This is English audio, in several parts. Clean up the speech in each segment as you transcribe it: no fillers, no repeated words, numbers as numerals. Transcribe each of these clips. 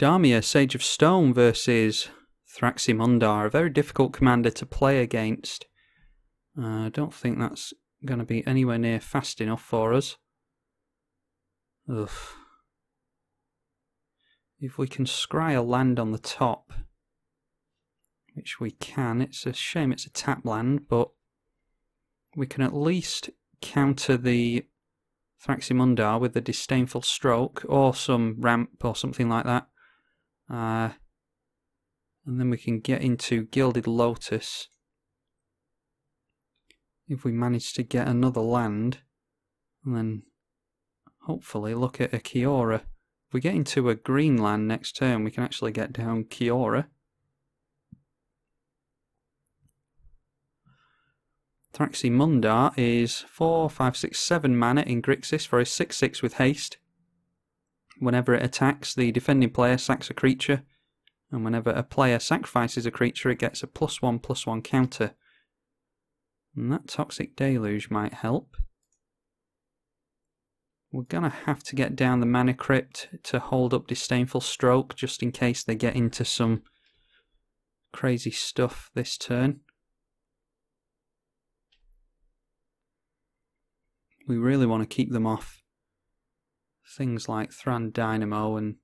Damia, Sage of Stone versus Thraximundar. A very difficult commander to play against. I don't think that's going to be anywhere near fast enough for us. Ugh. If we can scry a land on the top, which we can, it's a shame it's a tap land, but we can at least counter the Thraximundar with the Disdainful Stroke, or some ramp or something like that. And then we can get into Gilded Lotus. If we manage to get another land, and then hopefully look at a Kiora. If we get into a green land next turn, we can actually get down Kiora. Thraximundar is 4, 5, 6, 7 mana in Grixis for a 6/6 with haste. Whenever it attacks, the defending player sacks a creature, and whenever a player sacrifices a creature, it gets a +1/+1 counter. And that Toxic Deluge might help. We're going to have to get down the Mana Crypt to hold up Disdainful Stroke, just in case they get into some crazy stuff this turn. We really want to keep them off things like Thran Dynamo and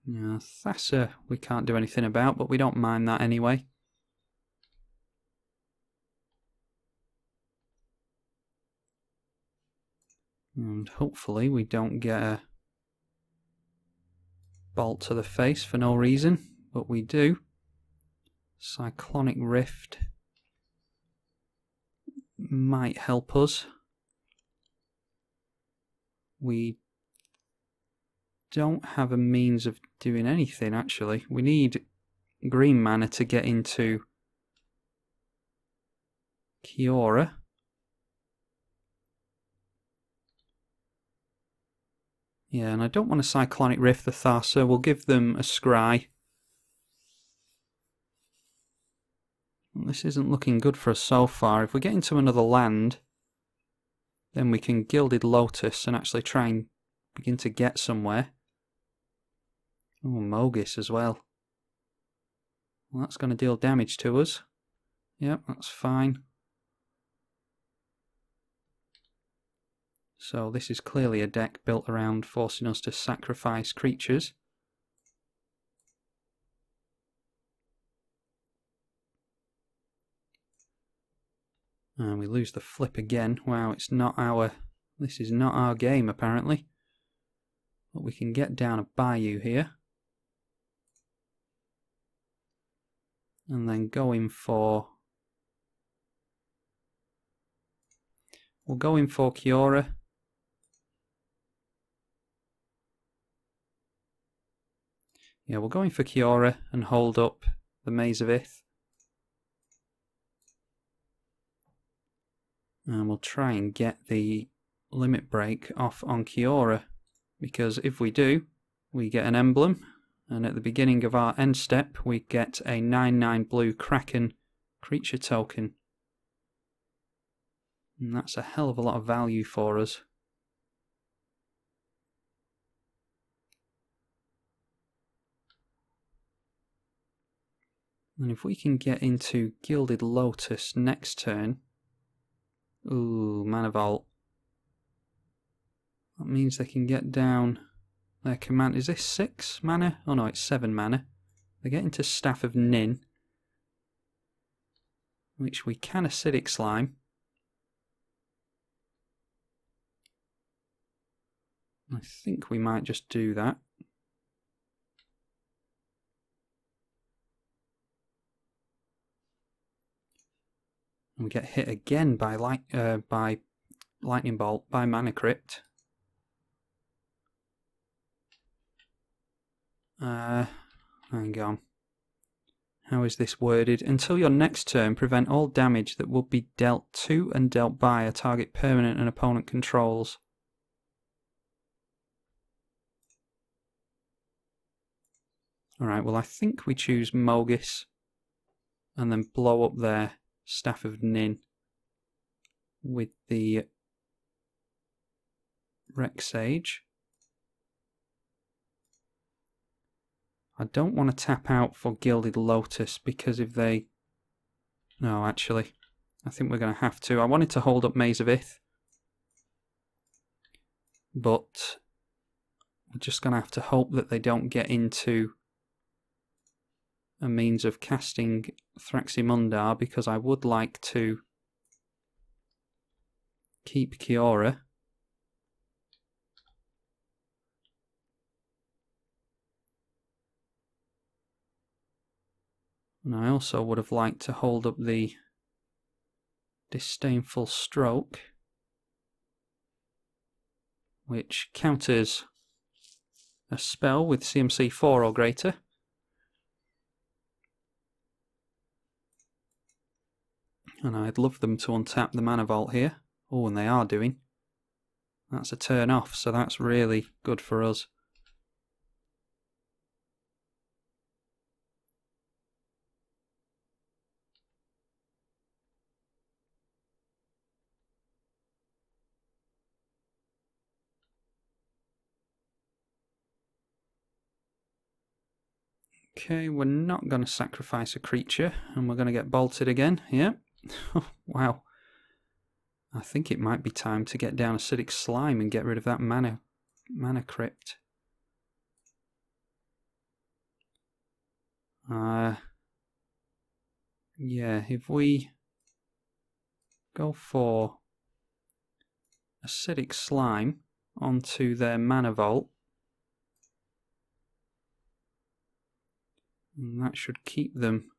Thassa we can't do anything about, but we don't mind that anyway. And hopefully we don't get a bolt to the face for no reason, but we do. Cyclonic Rift might help us. We don't have a means of doing anything, actually. We need green mana to get into Kiora. Yeah, and I don't want to Cyclonic Rift the Thassa. We'll give them a scry. This isn't looking good for us so far. If we get into another land, then we can Gilded Lotus and actually try and begin to get somewhere. Oh, Mogis as well. Well, that's going to deal damage to us. Yep, that's fine. So this is clearly a deck built around forcing us to sacrifice creatures. And we lose the flip again. Wow, it's not our... This is not our game, apparently. But we can get down a Bayou here. And then go in for... We'll go in for Kiora. Yeah, we'll go in for Kiora and hold up the Maze of Ith. And we'll try and get the limit break off on Kiora, because if we do, we get an emblem, and at the beginning of our end step we get a 9/9 blue Kraken creature token. And that's a hell of a lot of value for us. And if we can get into Gilded Lotus next turn... Ooh, Mana Vault. That means they can get down their command. Is this 6 mana? Oh no, it's 7 mana. They get into Staff of Nin, which we can Acidic Slime. I think we might just do that. And we get hit again by Lightning Bolt, by Mana Crypt. Hang on. How is this worded? Until your next turn, prevent all damage that would be dealt to and dealt by a target permanent an opponent controls. Alright, well I think we choose Mogis and then blow up their Staff of Nin with the Rex Sage. I don't want to tap out for Gilded Lotus because if they... No, actually, I think we're going to have to. I wanted to hold up Maze of Ith, but we're just going to have to hope that they don't get into a means of casting Thraximundar, because I would like to keep Kiora. And I also would have liked to hold up the Disdainful Stroke, which counters a spell with CMC 4 or greater. And I'd love them to untap the Mana Vault here. Oh, and they are doing. That's a turn off, so that's really good for us. Okay, we're not going to sacrifice a creature, and we're going to get bolted again. Yeah. Wow. I think it might be time to get down Acidic Slime and get rid of that mana crypt. Yeah, if we go for Acidic Slime onto their Mana Vault, and that should keep them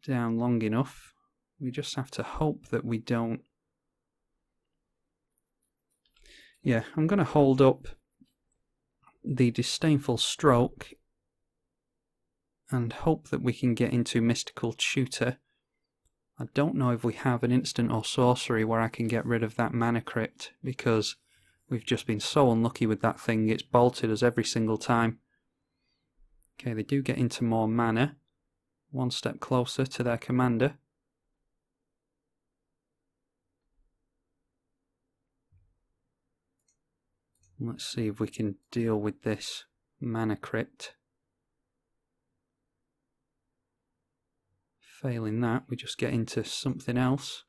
down long enough. We just have to hope that we don't... Yeah, I'm going to hold up the Disdainful Stroke and hope that we can get into Mystical Tutor. I don't know if we have an instant or sorcery where I can get rid of that Mana Crypt, because we've just been so unlucky with that thing. It's bolted us every single time. Okay, they do get into more mana. One step closer to their commander. Let's see if we can deal with this Mana Crypt. Failing that, we just get into something else.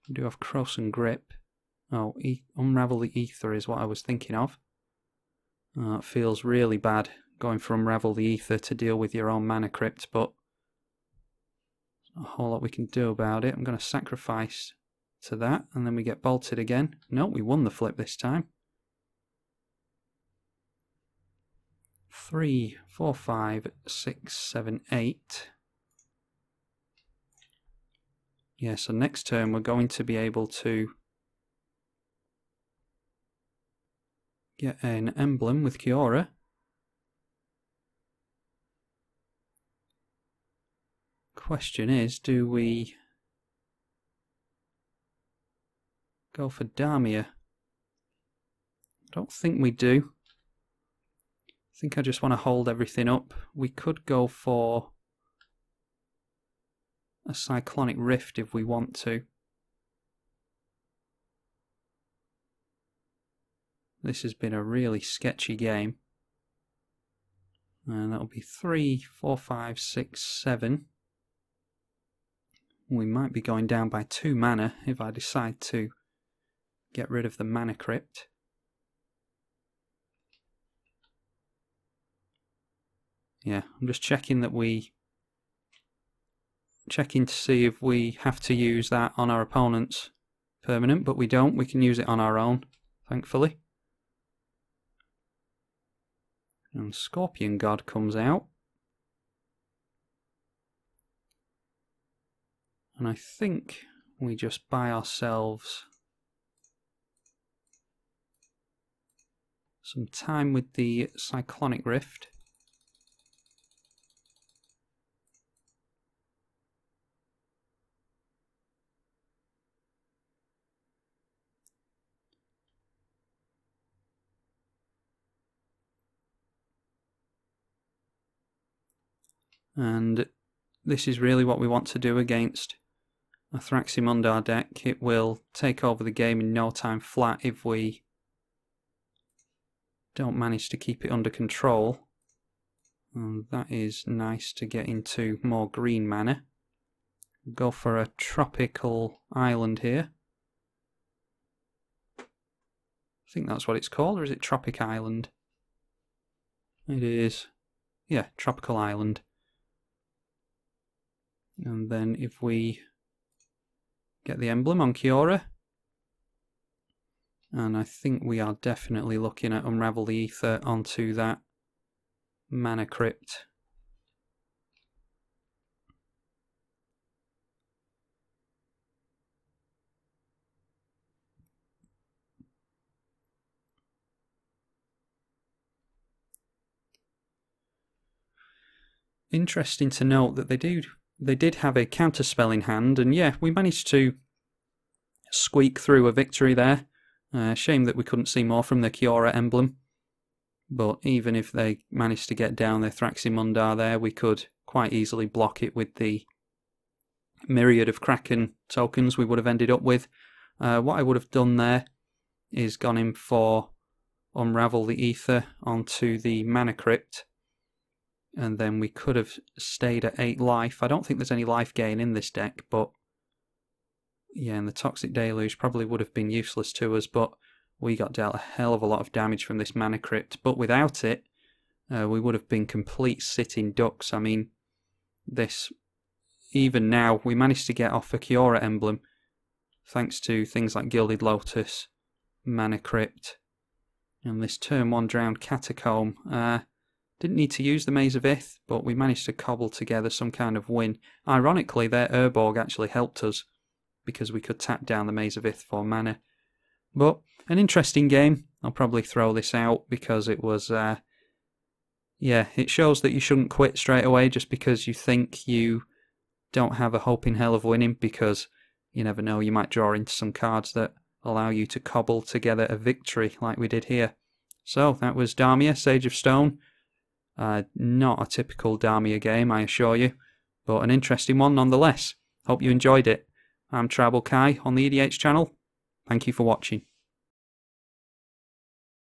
We do have Cross and Grip. Oh, Unravel the Ether is what I was thinking of. It feels really bad going for Unravel the Ether to deal with your own Mana Crypt, but there's not a whole lot we can do about it. I'm going to sacrifice to that, and then we get bolted again. No, we won the flip this time. 3, 4, 5, 6, 7, 8. Yeah, so next turn we're going to be able to get an emblem with Kiora. Question is, do we go for Damia? I don't think we do. I think I just want to hold everything up. We could go for a Cyclonic Rift if we want to. This has been a really sketchy game. And that'll be 3, 4, 5, 6, 7. We might be going down by 2 mana if I decide to get rid of the Mana Crypt. Yeah, I'm just checking that checking to see if we have to use that on our opponent's permanent, but we don't. We can use it on our own, thankfully. And Scorpion God comes out. And I think we just buy ourselves some time with the Cyclonic Rift. And this is really what we want to do against a Thraximundar deck. It will take over the game in no time flat if we don't manage to keep it under control. And that is nice to get into more green mana. Go for a tropical island here. I think that's what it's called, or is it Tropic Island? It is. Yeah, Tropical Island. And then if we get the emblem on Kiora, and I think we are definitely looking at Unravel the Aether onto that Mana Crypt. Interesting to note that they did have a counterspell in hand, and yeah, we managed to squeak through a victory there. Shame that we couldn't see more from the Kiora emblem, but even if they managed to get down their Thraximundar there, we could quite easily block it with the myriad of Kraken tokens we would have ended up with. What I would have done there is gone in for Unravel the Aether onto the Mana Crypt, and then we could have stayed at 8 life. I don't think there's any life gain in this deck, but yeah, and the Toxic Deluge probably would have been useless to us, but we got dealt a hell of a lot of damage from this Mana Crypt. But without it, we would have been complete sitting ducks. I mean, this, even now, we managed to get off a Kiora emblem, thanks to things like Gilded Lotus, Mana Crypt, and this turn 1 Drowned Catacomb. Didn't need to use the Maze of Ith, but we managed to cobble together some kind of win. Ironically, their Urborg actually helped us, because we could tap down the Maze of Ith for mana. But an interesting game. I'll probably throw this out because it was, yeah, it shows that you shouldn't quit straight away just because you think you don't have a hope in hell of winning, because you never know, you might draw into some cards that allow you to cobble together a victory like we did here. So that was Damia, Sage of Stone. Not a typical Damia game, I assure you, but an interesting one nonetheless. Hope you enjoyed it. I'm tribalkai on the EDH channel. Thank you for watching.